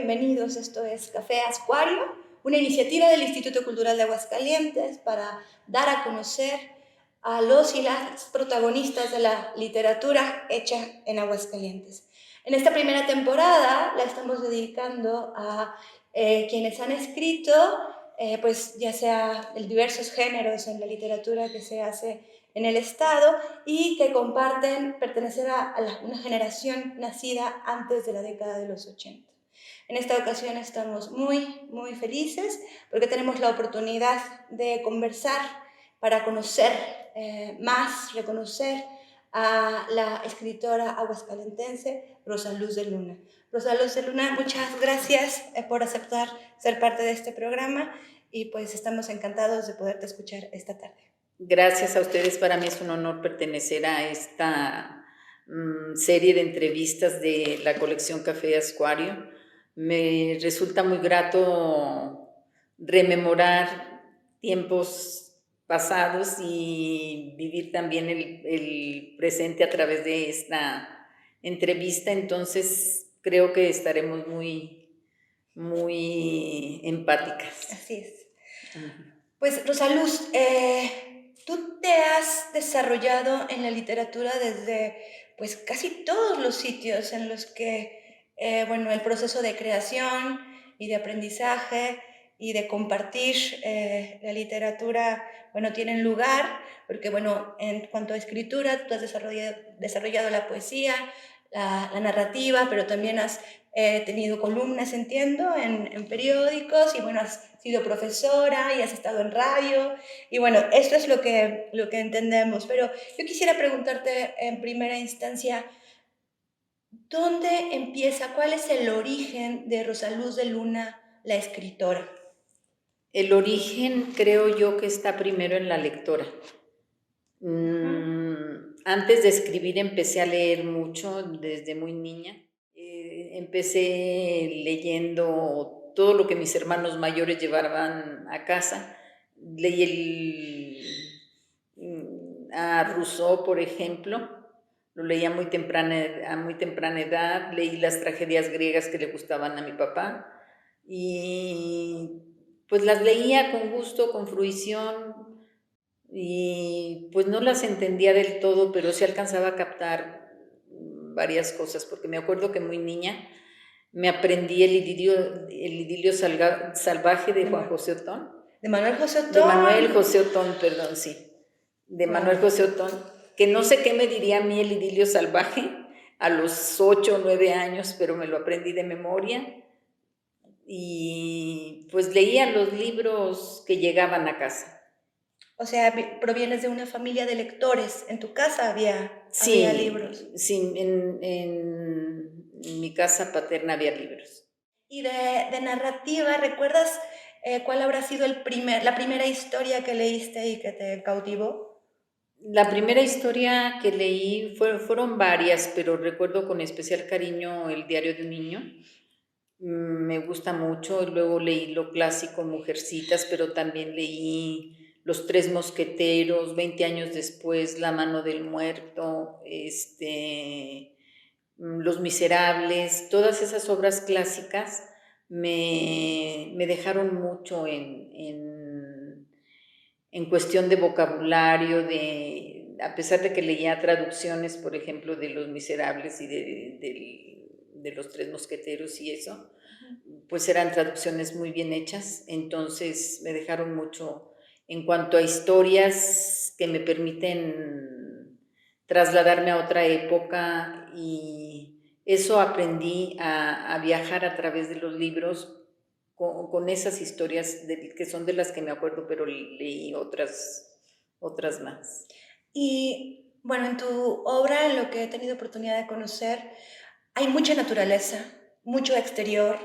bienvenidos. Esto es Café Ascuario, una iniciativa del Instituto Cultural de Aguascalientes para dar a conocer a los y las protagonistas de la literatura hecha en Aguascalientes. En esta primera temporada la estamos dedicando a quienes han escrito, pues ya sea de diversos géneros en la literatura que se hace en el Estado y que comparten pertenecer a una generación nacida antes de la década de los 80. En esta ocasión estamos muy felices porque tenemos la oportunidad de conversar para conocer más, reconocer a la escritora aguascalentense Rosa Luz de Luna. Rosa Luz de Luna, muchas gracias por aceptar ser parte de este programa y pues estamos encantados de poderte escuchar esta tarde. Gracias a ustedes, para mí es un honor pertenecer a esta serie de entrevistas de la colección Café Ascuario. Me resulta muy grato rememorar tiempos pasados y vivir también el presente a través de esta entrevista, entonces creo que estaremos muy empáticas. Así es. Pues Rosa Luz, tú te has desarrollado en la literatura desde pues casi todos los sitios en los que el proceso de creación y de aprendizaje y de compartir la literatura tienen lugar, porque en cuanto a escritura tú has desarrollado la poesía, la narrativa, pero también has tenido columnas, entiendo, en periódicos y has sido profesora y has estado en radio y esto es lo que entendemos, pero yo quisiera preguntarte en primera instancia, ¿dónde empieza, cuál es el origen de Rosa Luz de Luna, la escritora? El origen creo yo que está primero en la lectora. Antes de escribir empecé a leer mucho desde muy niña. Empecé leyendo todo lo que mis hermanos mayores llevaban a casa. Leí a Rousseau, por ejemplo, lo leí a muy temprana edad. Leí las tragedias griegas que le gustaban a mi papá y pues las leía con gusto, con fruición, y pues no las entendía del todo, pero sí alcanzaba a captar varias cosas, porque me acuerdo que muy niña me aprendí el idilio salvaje de Juan José Otón. ¿De Manuel José Otón? De Manuel José Otón, perdón, sí. De Manuel José Otón, que no sé qué me diría a mí el idilio salvaje a los 8 o 9 años, pero me lo aprendí de memoria. Y pues leía los libros que llegaban a casa. O sea, provienes de una familia de lectores. ¿En tu casa había libros? Sí, en mi casa paterna había libros. Y de narrativa, ¿recuerdas cuál habrá sido la primera historia que leíste y que te cautivó? La primera historia que leí fueron varias, pero recuerdo con especial cariño El diario de un niño. Me gusta mucho. Luego leí lo clásico Mujercitas, pero también leí Los Tres Mosqueteros, 20 años después La mano del muerto, Los Miserables. Todas esas obras clásicas me dejaron mucho en cuestión de vocabulario, a pesar de que leía traducciones, por ejemplo, de Los Miserables y de Los Tres Mosqueteros y eso, pues eran traducciones muy bien hechas, entonces me dejaron mucho en cuanto a historias que me permiten trasladarme a otra época, y eso aprendí a viajar a través de los libros con esas historias que son de las que me acuerdo, pero leí otras más. Y en tu obra, en lo que he tenido oportunidad de conocer, hay mucha naturaleza, mucho exterior,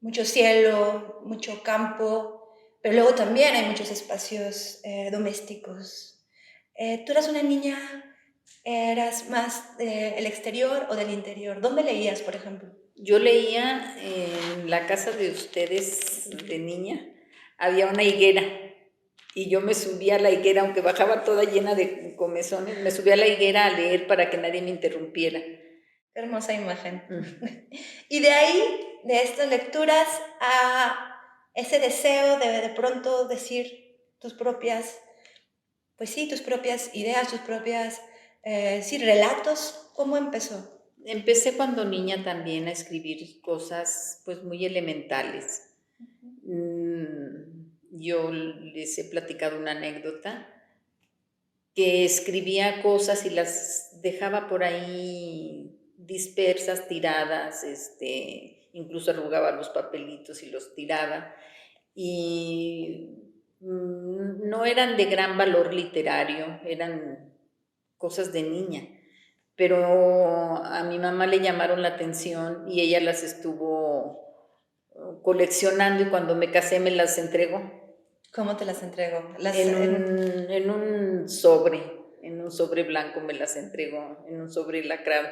mucho cielo, mucho campo, pero luego también hay muchos espacios domésticos. ¿Tú eras una niña, eras más del exterior o del interior? ¿Dónde leías, por ejemplo? Yo leía en la casa de ustedes de niña, había una higuera y yo me subía a la higuera, aunque bajaba toda llena de comezones, me subía a la higuera a leer para que nadie me interrumpiera. Qué hermosa imagen. Y de ahí de estas lecturas a ese deseo de pronto decir tus propias, pues sí, tus propias ideas, tus propias, sí, relatos? ¿Cómo empezó? Empecé cuando niña también a escribir cosas pues muy elementales. Yo les he platicado una anécdota que escribía cosas y las dejaba por ahí dispersas, tiradas, incluso arrugaba los papelitos y los tiraba. Y no eran de gran valor literario, eran cosas de niña, pero a mi mamá le llamaron la atención y ella las estuvo coleccionando y cuando me casé me las entregó. ¿Cómo te las entregó? En un sobre blanco me las entregó, en un sobre lacrado.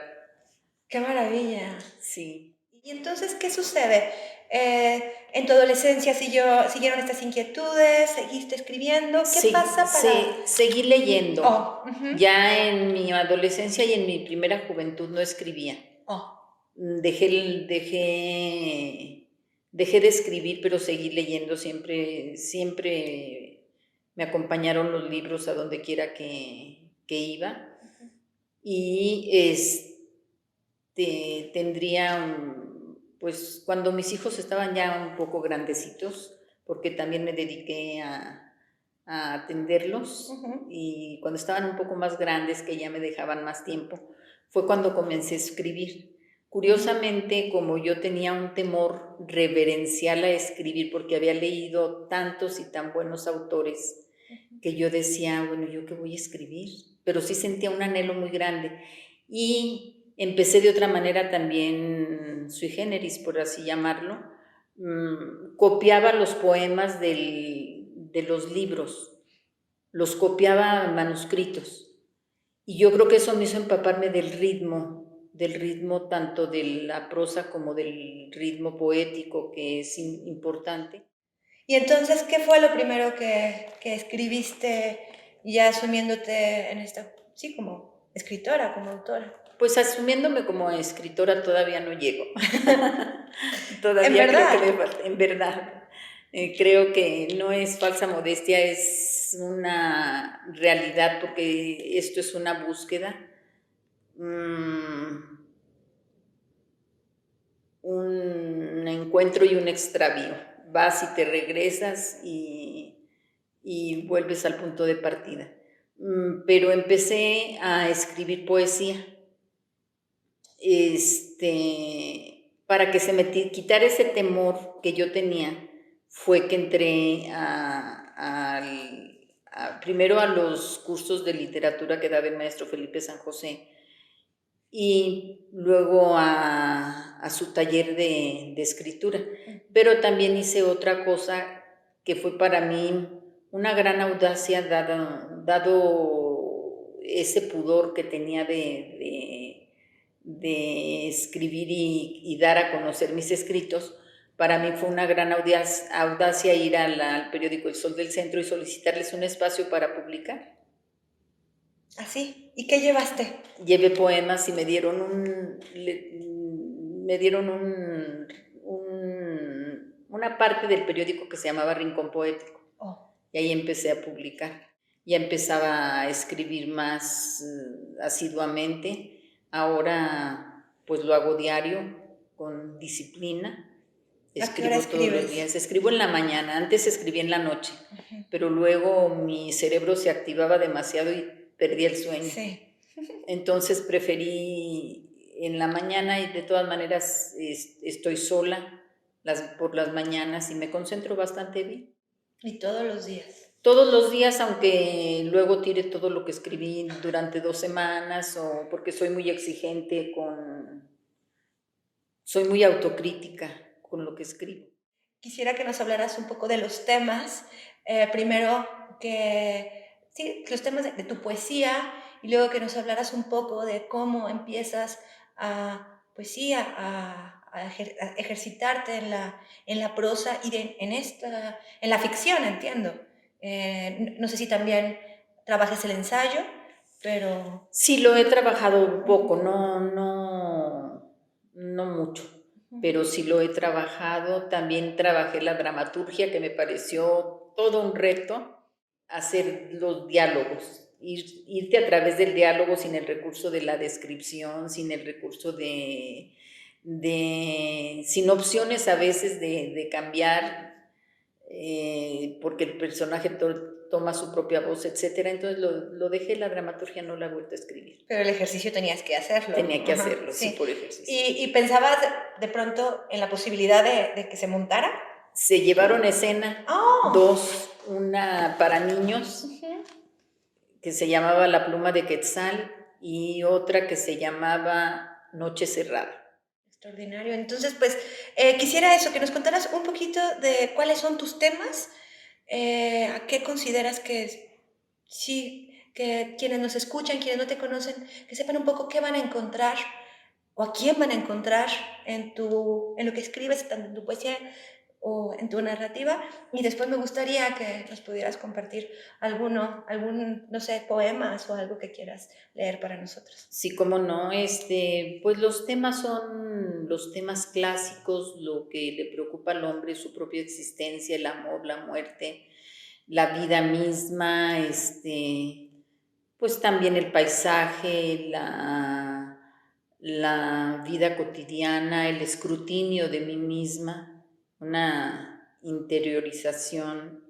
¡Qué maravilla! Sí. ¿Y entonces qué sucede? ¿En tu adolescencia siguieron estas inquietudes? ¿Seguiste escribiendo? ¿Qué pasa para...? Seguí leyendo. Oh, Ya en mi adolescencia y en mi primera juventud no escribía. oh. Dejé de escribir, pero seguí leyendo. Siempre me acompañaron los libros a donde quiera que iba. Y pues cuando mis hijos estaban ya un poco grandecitos, porque también me dediqué a atenderlos, y cuando estaban un poco más grandes, que ya me dejaban más tiempo, fue cuando comencé a escribir. Curiosamente, como yo tenía un temor reverencial a escribir, porque había leído tantos y tan buenos autores, que yo decía, bueno, ¿yo qué voy a escribir? Pero sí sentía un anhelo muy grande. Y empecé de otra manera también, sui generis, por así llamarlo. Copiaba los poemas de los libros, los copiaba en manuscritos. Y yo creo que eso me hizo empaparme del ritmo tanto de la prosa como del ritmo poético, que es importante. Y entonces, ¿qué fue lo primero que escribiste ya asumiéndote en esta, sí, como escritora, como autora? Pues asumiéndome como escritora todavía no llego. ¿En Todavía creo que verdad? me falta, en verdad. Creo que no es falsa modestia, es una realidad, porque esto es una búsqueda, un encuentro y un extravío. Vas y te regresas y vuelves al punto de partida. Pero empecé a escribir poesía. Para que se me quitara ese temor que yo tenía, fue que entré primero a los cursos de literatura que daba el maestro Felipe San José, y luego a su taller de escritura. Pero también hice otra cosa que fue para mí una gran audacia, dado ese pudor que tenía de escribir y dar a conocer mis escritos. Para mí fue una gran audacia ir al periódico El Sol del Centro y solicitarles un espacio para publicar. ¿Así? ¿Y qué llevaste? Llevé poemas y me dieron una parte del periódico que se llamaba Rincón Poético. Oh. Y ahí empecé a publicar. Ya empezaba a escribir más asiduamente. Ahora pues lo hago diario, con disciplina. ¿A qué hora Escribo todos los días. Escribo en la mañana, antes escribí en la noche, pero luego mi cerebro se activaba demasiado y perdía el sueño. Sí. Entonces preferí en la mañana, y de todas maneras estoy sola por las mañanas y me concentro bastante bien. ¿Y todos los días? Todos los días, aunque luego tire todo lo que escribí durante 2 semanas, o porque soy muy exigente soy muy autocrítica con lo que escribo. Quisiera que nos hablaras un poco de los temas. Primero, sí, los temas de tu poesía, y luego que nos hablaras un poco de cómo empiezas a ejercitarte en la prosa y en la ficción, entiendo. No sé si también trabajas el ensayo, pero... Sí, lo he trabajado poco, no mucho. pero sí lo he trabajado. También trabajé la dramaturgia, que me pareció todo un reto, hacer los diálogos, irte a través del diálogo sin el recurso de la descripción, sin el recurso sin opciones a veces de cambiar, porque el personaje toma su propia voz, etcétera. Entonces lo dejé, la dramaturgia no la he vuelto a escribir. Pero el ejercicio tenías que hacerlo. Tenía que hacerlo, sí, por ejercicio. ¿Y pensabas de pronto en la posibilidad de que se montara? Se llevaron a escena dos, una para niños, que se llamaba La pluma de Quetzal, y otra que se llamaba Noche cerrada. Extraordinario. Entonces, pues, quisiera eso, que nos contaras un poquito de cuáles son tus temas, a qué consideras que sí, que quienes nos escuchan, quienes no te conocen, que sepan un poco qué van a encontrar o a quién van a encontrar en lo que escribes, tanto en tu poesía o en tu narrativa. Y después me gustaría que nos pudieras compartir algún, no sé, poemas o algo que quieras leer para nosotros. Sí, cómo no. Pues los temas son los temas clásicos, lo que le preocupa al hombre, su propia existencia, el amor, la muerte, la vida misma, pues también el paisaje, la vida cotidiana, el escrutinio de mí misma, una interiorización.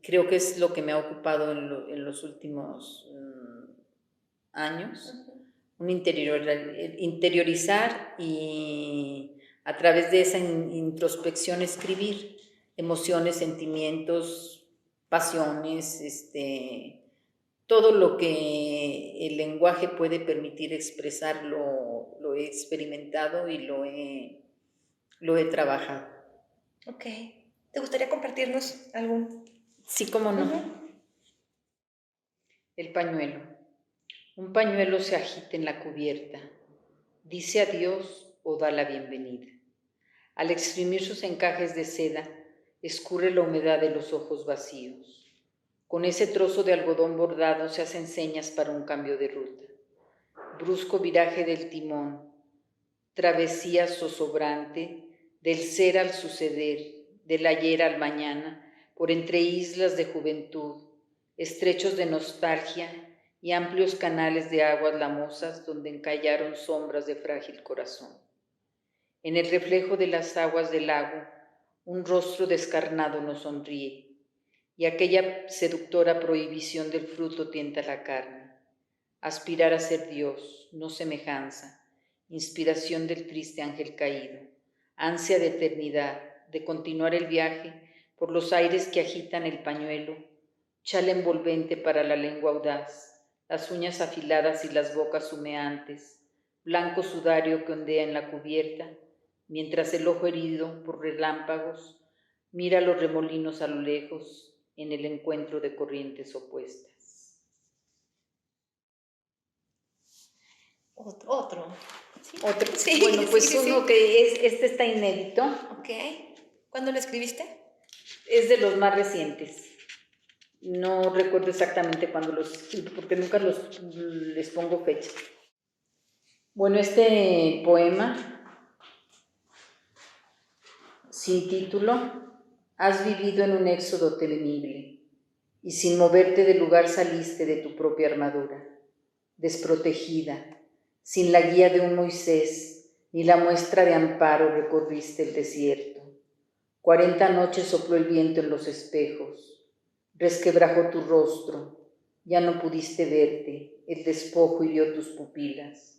Creo que es lo que me ha ocupado en los últimos años, un interiorizar y a través de esa introspección escribir emociones, sentimientos, pasiones, todo lo que el lenguaje puede permitir expresar lo he experimentado y lo he trabajado. Ok. ¿Te gustaría compartirnos algún? Sí, cómo no. El pañuelo. Un pañuelo se agita en la cubierta. Dice adiós o da la bienvenida. Al exprimir sus encajes de seda, escurre la humedad de los ojos vacíos. Con ese trozo de algodón bordado se hacen señas para un cambio de ruta. Brusco viraje del timón, travesía zozobrante, del ser al suceder, del ayer al mañana, por entre islas de juventud, estrechos de nostalgia y amplios canales de aguas lamosas donde encallaron sombras de frágil corazón. En el reflejo de las aguas del lago, un rostro descarnado nos sonríe, y aquella seductora prohibición del fruto tienta la carne. Aspirar a ser Dios, no semejanza, inspiración del triste ángel caído, ansia de eternidad, de continuar el viaje por los aires que agitan el pañuelo, chal envolvente para la lengua audaz, las uñas afiladas y las bocas humeantes, blanco sudario que ondea en la cubierta, mientras el ojo herido por relámpagos mira los remolinos a lo lejos en el encuentro de corrientes opuestas. Otro. ¿Sí? ¿Otro? Sí, bueno, pues sí, uno sí. Que este está inédito. Ok. ¿Cuándo lo escribiste? Es de los más recientes. No recuerdo exactamente cuándo los escribí, porque nunca les pongo fecha. Bueno, este poema, sin título, has vivido en un éxodo temible, y sin moverte del lugar saliste de tu propia armadura, desprotegida, sin la guía de un Moisés, ni la muestra de amparo recorriste el desierto. 40 noches sopló el viento en los espejos, resquebrajó tu rostro, ya no pudiste verte, el despojo hirió tus pupilas.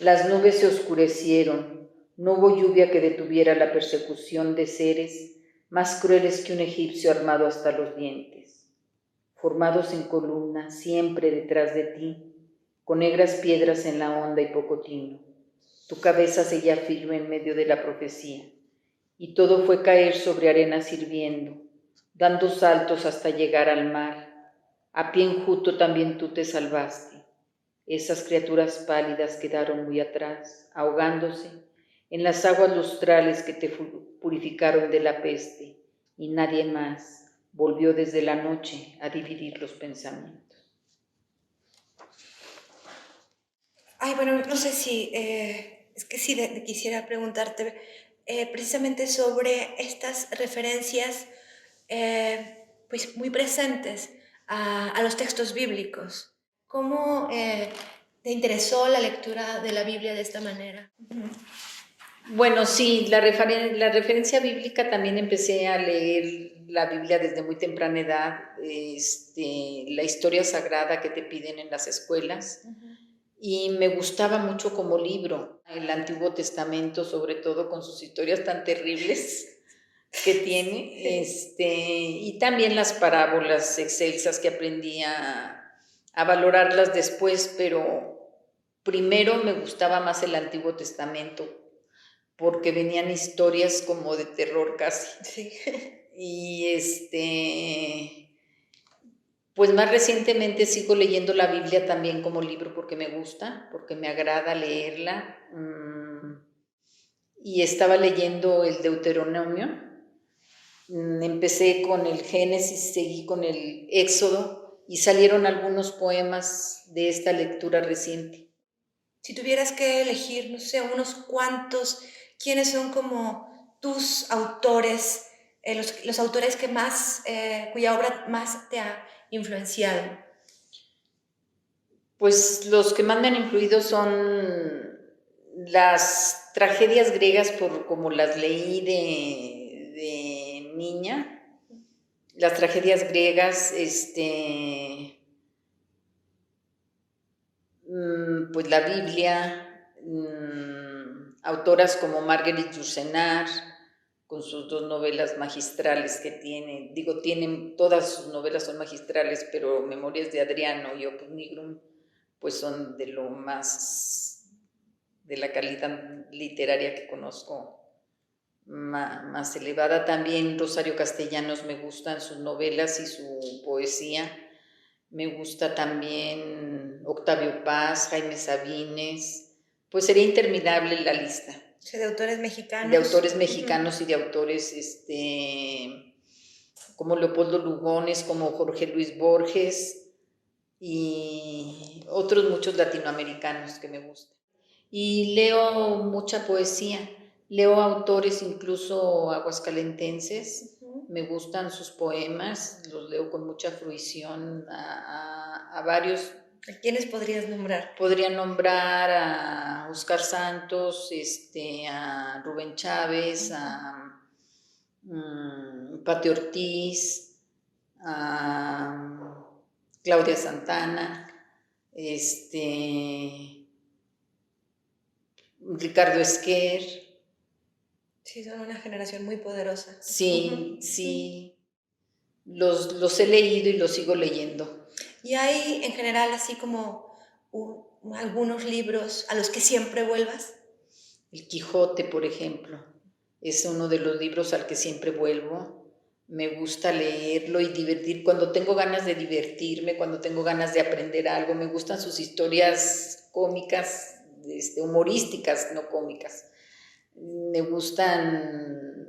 Las nubes se oscurecieron, no hubo lluvia que detuviera la persecución de seres más crueles que un egipcio armado hasta los dientes. Formados en columna, siempre detrás de ti, con negras piedras en la honda y poco tino. Tu cabeza seguía firme en medio de la profecía, y todo fue caer sobre arenas hirviendo, dando saltos hasta llegar al mar. A pie enjuto también tú te salvaste. Esas criaturas pálidas quedaron muy atrás, ahogándose en las aguas lustrales que te purificaron de la peste, y nadie más volvió desde la noche a dividir los pensamientos. Ay, bueno, no sé si Es que sí, quisiera preguntarte precisamente sobre estas referencias pues muy presentes a los textos bíblicos. ¿Cómo te interesó la lectura de la Biblia de esta manera? Bueno, sí, la referencia bíblica también empecé a leer la Biblia desde muy temprana edad, la historia sagrada que te piden en las escuelas, y me gustaba mucho como libro, el Antiguo Testamento, sobre todo con sus historias tan terribles que tiene, y también las parábolas excelsas que aprendí a valorarlas después, pero primero me gustaba más el Antiguo Testamento, porque venían historias como de terror casi. Sí. Y pues más recientemente sigo leyendo la Biblia también como libro porque me gusta, porque me agrada leerla. Y estaba leyendo el Deuteronomio. Empecé con el Génesis, seguí con el Éxodo y salieron algunos poemas de esta lectura reciente. Si tuvieras que elegir, no sé, unos cuantos, ¿quiénes son como tus autores, los autores que más, cuya obra más te ha influenciado? Pues los que más me han influido son las tragedias griegas, por como las leí de niña. Las tragedias griegas, pues la Biblia, autoras como Marguerite Yourcenar, con sus 2 novelas magistrales que tiene, todas sus novelas son magistrales, pero Memorias de Adriano y Opus Nigrum, pues son de lo más, de la calidad literaria que conozco, más elevada. También Rosario Castellanos, me gustan sus novelas y su poesía. Me gusta también Octavio Paz, Jaime Sabines, pues sería interminable la lista. Sí, de autores mexicanos. De autores mexicanos y de autores como Leopoldo Lugones, como Jorge Luis Borges y otros muchos latinoamericanos que me gustan. Y leo mucha poesía, leo autores incluso aguascalentenses, me gustan sus poemas, los leo con mucha fruición a varios. ¿A quiénes podrías nombrar? Podría nombrar a Oscar Santos, a Rubén Chávez, a Pati Ortiz, a Claudia Santana, Ricardo Esquer. Sí, son una generación muy poderosa. Sí, sí. Los he leído y los sigo leyendo. ¿Y hay en general así como algunos libros a los que siempre vuelvas? El Quijote, por ejemplo, es uno de los libros al que siempre vuelvo. Me gusta leerlo y divertir. Cuando tengo ganas de divertirme, cuando tengo ganas de aprender algo, me gustan sus historias cómicas, humorísticas, no cómicas. Me gustan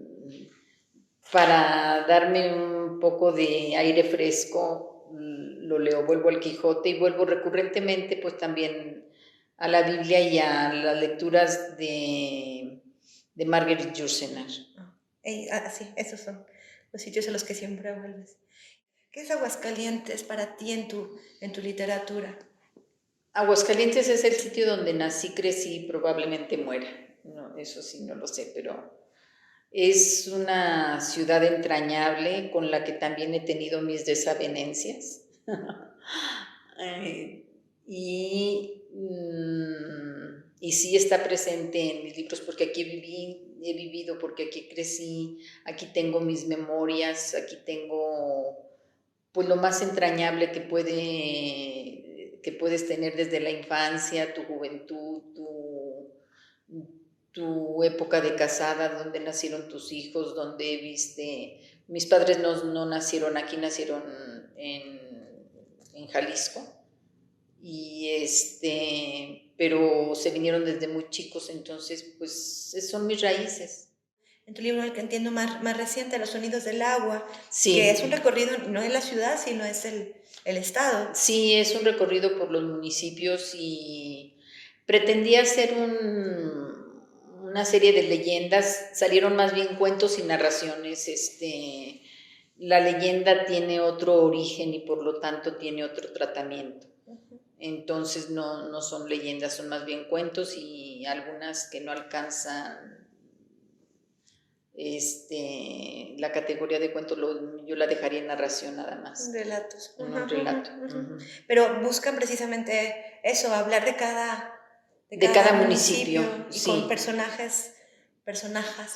para darme un poco de aire fresco, lo leo, vuelvo al Quijote y vuelvo recurrentemente pues también a la Biblia y a las lecturas de Marguerite Yourcenar. Sí, esos son los sitios a los que siempre vuelves. ¿Qué es Aguascalientes para ti en tu literatura? Aguascalientes es el sitio donde nací, crecí y probablemente muera. No, eso sí no lo sé, pero es una ciudad entrañable con la que también he tenido mis desavenencias. y, y sí está presente en mis libros porque aquí he vivido, porque aquí crecí, aquí tengo mis memorias, aquí tengo pues lo más entrañable que puedes tener desde la infancia, tu juventud, tu época de casada, donde nacieron tus hijos, donde viste. Mis padres no nacieron aquí, nacieron en Jalisco, pero se vinieron desde muy chicos, entonces pues son mis raíces. En tu libro, el que entiendo más reciente, Los Sonidos del Agua, sí. Que es un recorrido, no es la ciudad, sino es el estado. Sí, es un recorrido por los municipios y pretendía hacer una serie de leyendas, salieron más bien cuentos y narraciones. La leyenda tiene otro origen y por lo tanto tiene otro tratamiento. Entonces no son leyendas, son más bien cuentos y algunas que no alcanzan la categoría de cuento, yo la dejaría en narración nada más. Relatos. Un relato. Pero buscan precisamente eso, hablar de cada municipio y sí. con personajes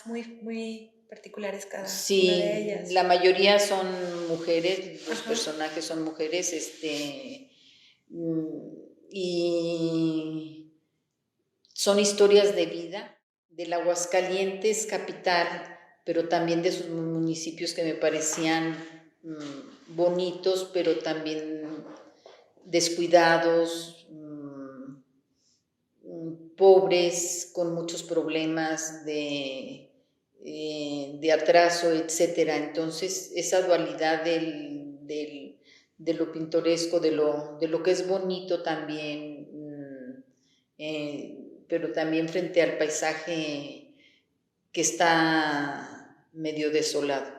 muy, muy particulares cada sí, una de ellas. La mayoría son mujeres, los personajes son mujeres, y son historias de vida del Aguascalientes capital, pero también de sus municipios que me parecían bonitos, pero también descuidados, pobres, con muchos problemas de atraso, etcétera. Entonces, esa dualidad de lo pintoresco, de lo que es bonito también, pero también frente al paisaje que está medio desolado.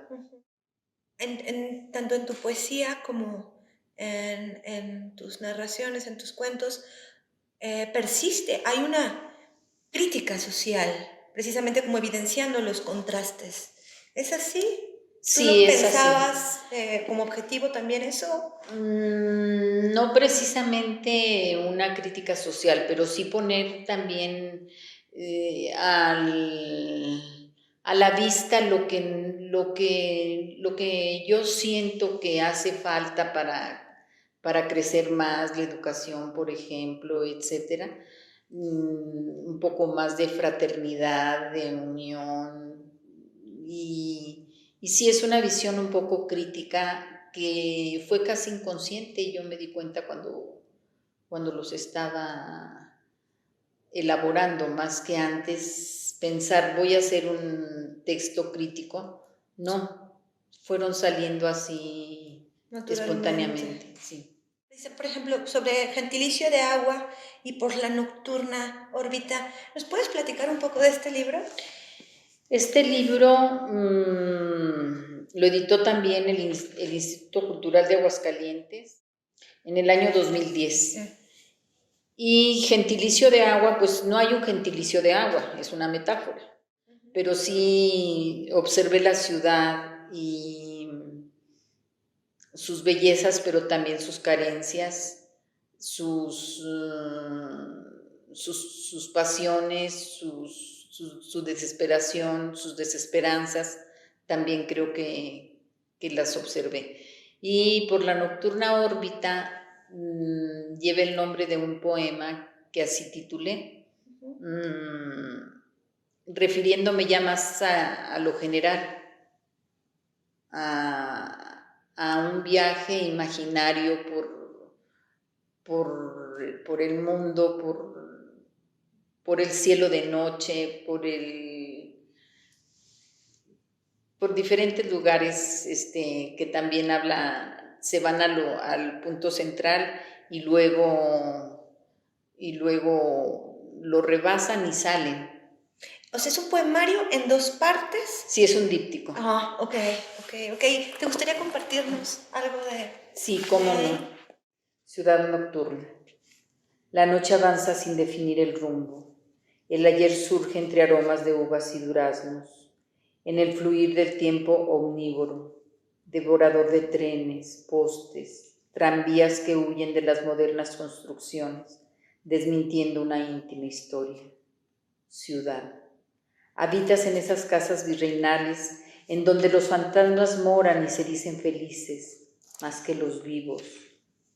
Tanto en tu poesía como en tus narraciones, en tus cuentos, persiste, hay una crítica social, precisamente como evidenciando los contrastes. ¿Es así? ¿Tú Sí, lo es pensabas como objetivo también eso? No precisamente una crítica social, pero sí poner también a la vista lo que yo siento que hace falta para crecer más, la educación, por ejemplo, etcétera. Un poco más de fraternidad, de unión, y sí es una visión un poco crítica que fue casi inconsciente, y yo me di cuenta cuando los estaba elaborando, más que antes pensar voy a hacer un texto crítico. No, fueron saliendo así espontáneamente, sí. Dice, por ejemplo, sobre gentilicio de agua y por la nocturna órbita. ¿Nos puedes platicar un poco de este libro? Este libro lo editó también el Instituto Cultural de Aguascalientes en el año 2010. Y gentilicio de agua, pues no hay un gentilicio de agua, es una metáfora. Pero sí observé la ciudad y sus bellezas, pero también sus carencias, sus pasiones, su desesperación, sus desesperanzas, también creo que las observé. Y por la nocturna órbita lleva el nombre de un poema que así titulé, refiriéndome ya más a lo general, a un viaje imaginario por el mundo, por el cielo de noche, por diferentes lugares que también se van al punto central y luego lo rebasan y salen. O sea, ¿es un poemario en dos partes? Sí, es un díptico. Ah, ok. ¿Te gustaría compartirnos algo de...? Sí, cómo no. Ciudad nocturna. La noche avanza sin definir el rumbo. El ayer surge entre aromas de uvas y duraznos, en el fluir del tiempo omnívoro, devorador de trenes, postes, tranvías que huyen de las modernas construcciones, desmintiendo una íntima historia. Ciudad. Habitas en esas casas virreinales en donde los fantasmas moran y se dicen felices, más que los vivos,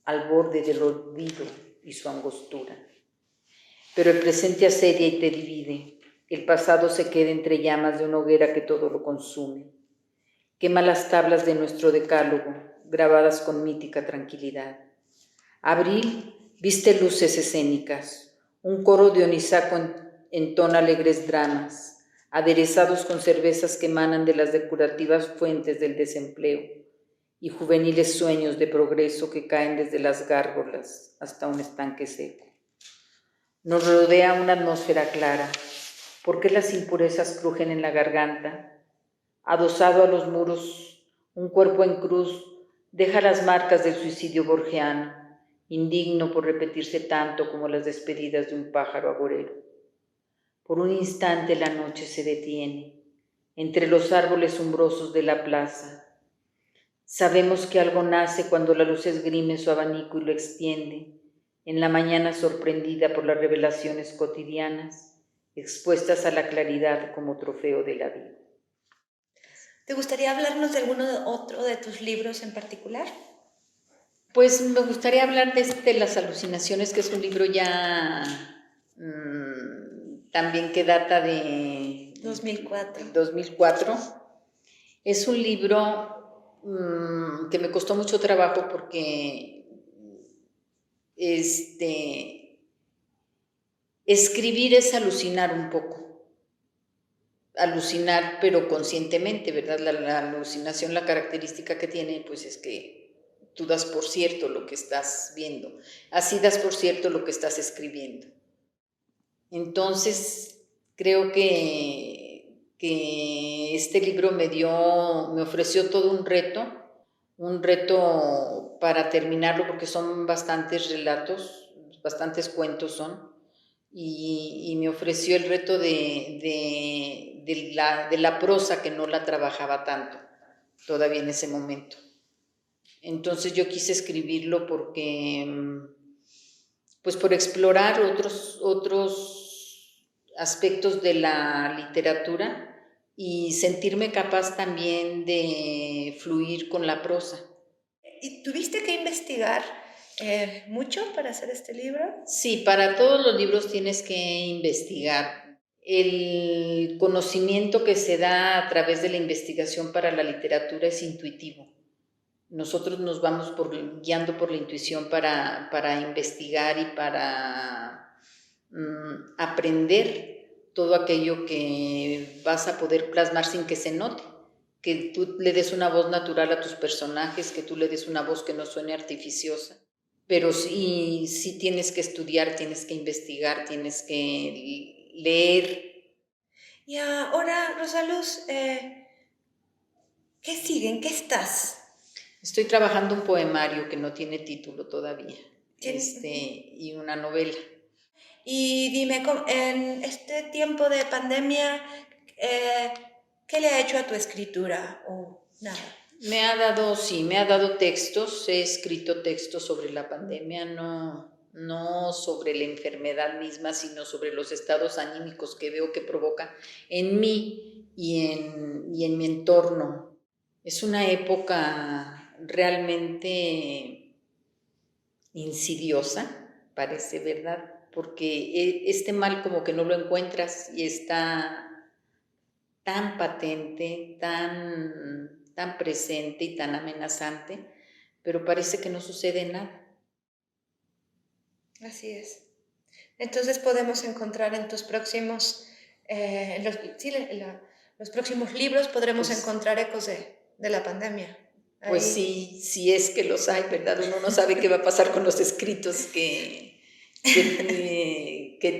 al borde del olvido y su angostura. Pero el presente asedia y te divide, el pasado se queda entre llamas de una hoguera que todo lo consume. Quema las tablas de nuestro decálogo, grabadas con mítica tranquilidad. Abril viste luces escénicas, un coro dionisaco entona alegres dramas, aderezados con cervezas que emanan de las depurativas fuentes del desempleo y juveniles sueños de progreso que caen desde las gárgolas hasta un estanque seco. Nos rodea una atmósfera clara, ¿Por qué las impurezas crujen en la garganta? Adosado a los muros, un cuerpo en cruz deja las marcas del suicidio borgiano, indigno por repetirse tanto como las despedidas de un pájaro agorero. Por un instante la noche se detiene, entre los árboles umbrosos de la plaza. Sabemos que algo nace cuando la luz esgrime su abanico y lo extiende, en la mañana sorprendida por las revelaciones cotidianas, expuestas a la claridad como trofeo de la vida. ¿Te gustaría hablarnos de alguno otro de tus libros en particular? Pues me gustaría hablar de Las alucinaciones, que es un libro ya también que data de 2004. Es un libro que me costó mucho trabajo porque escribir es alucinar un poco. Alucinar, pero conscientemente, ¿verdad? La alucinación, la característica que tiene, pues es que tú das por cierto lo que estás viendo. Así das por cierto lo que estás escribiendo. Entonces, creo que este libro me ofreció todo un reto para terminarlo, porque son bastantes relatos, bastantes cuentos son, y me ofreció el reto de la prosa, que no la trabajaba tanto todavía en ese momento. Entonces yo quise escribirlo porque, pues por explorar otros aspectos de la literatura y sentirme capaz también de fluir con la prosa. ¿Y tuviste que investigar mucho para hacer este libro? Sí, para todos los libros tienes que investigar. El conocimiento que se da a través de la investigación para la literatura es intuitivo. Nosotros nos vamos guiando por la intuición para investigar y para aprender todo aquello que vas a poder plasmar sin que se note. Que tú le des una voz natural a tus personajes, que tú le des una voz que no suene artificiosa. Pero sí tienes que estudiar, tienes que investigar, tienes que leer. Y ahora, Rosaluz, ¿qué sigue? ¿En qué estás? Estoy trabajando un poemario que no tiene título todavía, y una novela. Y dime, en este tiempo de pandemia, ¿qué le ha hecho a tu escritura o nada? Me ha dado textos, he escrito textos sobre la pandemia, no sobre la enfermedad misma, sino sobre los estados anímicos que veo que provoca en mí y en mi entorno. Es una época realmente insidiosa, parece, ¿verdad? Porque este mal como que no lo encuentras y está tan patente, tan presente y tan amenazante, pero parece que no sucede nada. Así es. Entonces podemos encontrar en tus próximos, los próximos libros podremos encontrar ecos de la pandemia. Pues sí es que los hay, ¿verdad? Uno no sabe qué va a pasar con los escritos que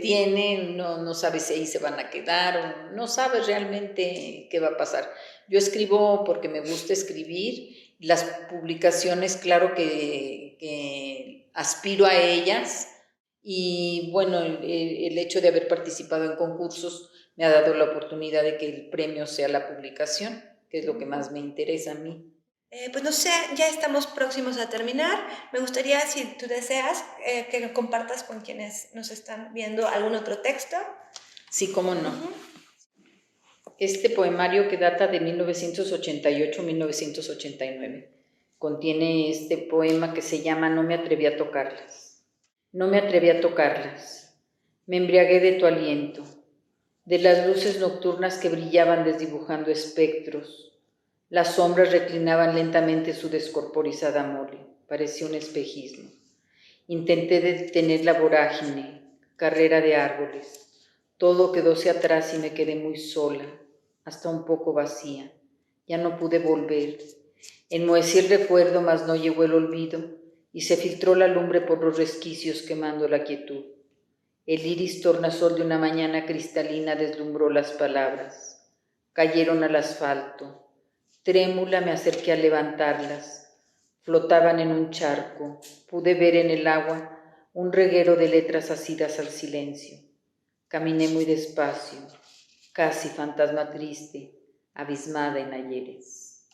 tienen, no sabe si ahí se van a quedar, o no sabe realmente qué va a pasar. Yo escribo porque me gusta escribir, las publicaciones, claro que aspiro a ellas, y bueno, el hecho de haber participado en concursos me ha dado la oportunidad de que el premio sea la publicación, que es lo que más me interesa a mí. Pues no sé, ya estamos próximos a terminar. Me gustaría, si tú deseas, que compartas con quienes nos están viendo algún otro texto. Sí, cómo no. Este poemario, que data de 1988-1989, contiene este poema que se llama No me atreví a tocarlas. No me atreví a tocarlas. Me embriagué de tu aliento, de las luces nocturnas que brillaban desdibujando espectros. Las sombras reclinaban lentamente su descorporizada mole, parecía un espejismo. Intenté detener la vorágine, carrera de árboles. Todo quedóse atrás y me quedé muy sola, hasta un poco vacía. Ya no pude volver. Enmohecí el recuerdo, mas no llegó el olvido, y se filtró la lumbre por los resquicios quemando la quietud. El iris tornasol de una mañana cristalina deslumbró las palabras. Cayeron al asfalto. Trémula me acerqué a levantarlas. Flotaban en un charco. Pude ver en el agua un reguero de letras asidas al silencio. Caminé muy despacio, casi fantasma triste, abismada en ayeres.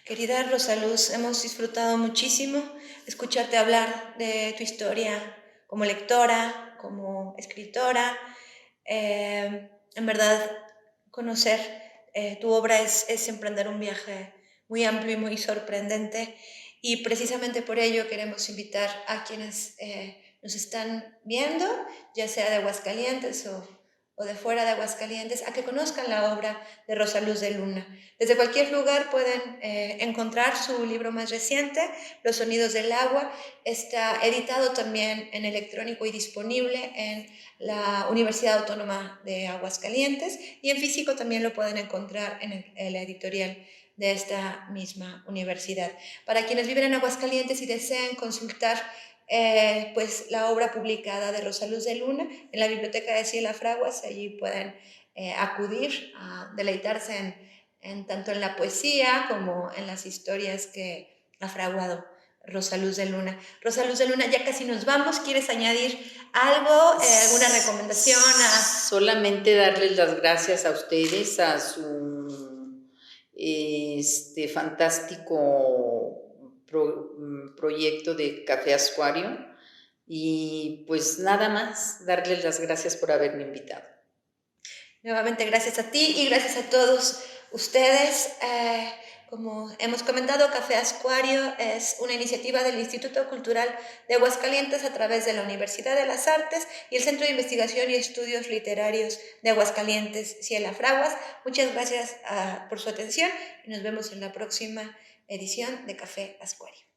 Querida Rosaluz, hemos disfrutado muchísimo escucharte hablar de tu historia como lectora, como escritora. En verdad, conocer tu obra es emprender un viaje muy amplio y muy sorprendente, y precisamente por ello queremos invitar a quienes nos están viendo, ya sea de Aguascalientes o de fuera de Aguascalientes, a que conozcan la obra de Rosaluz de Luna. Desde cualquier lugar pueden encontrar su libro más reciente, Los sonidos del agua. Está editado también en electrónico y disponible en la Universidad Autónoma de Aguascalientes, y en físico también lo pueden encontrar en la editorial de esta misma universidad. Para quienes viven en Aguascalientes y deseen consultar pues la obra publicada de Rosaluz de Luna en la Biblioteca de Ciela Fraguas, allí pueden acudir a deleitarse tanto en la poesía como en las historias que ha fraguado Rosaluz de Luna. Rosaluz de Luna, ya casi nos vamos. ¿Quieres añadir algo? ¿Alguna recomendación? Solamente darles las gracias a ustedes, a su fantástico proyecto de Café Ascuario, y pues nada más, darles las gracias por haberme invitado. Nuevamente gracias a ti y gracias a todos ustedes. Como hemos comentado, Café Ascuario es una iniciativa del Instituto Cultural de Aguascalientes a través de la Universidad de las Artes y el Centro de Investigación y Estudios Literarios de Aguascalientes, Ciela Fraguas. Muchas gracias por su atención y nos vemos en la próxima edición de Café Ascuario.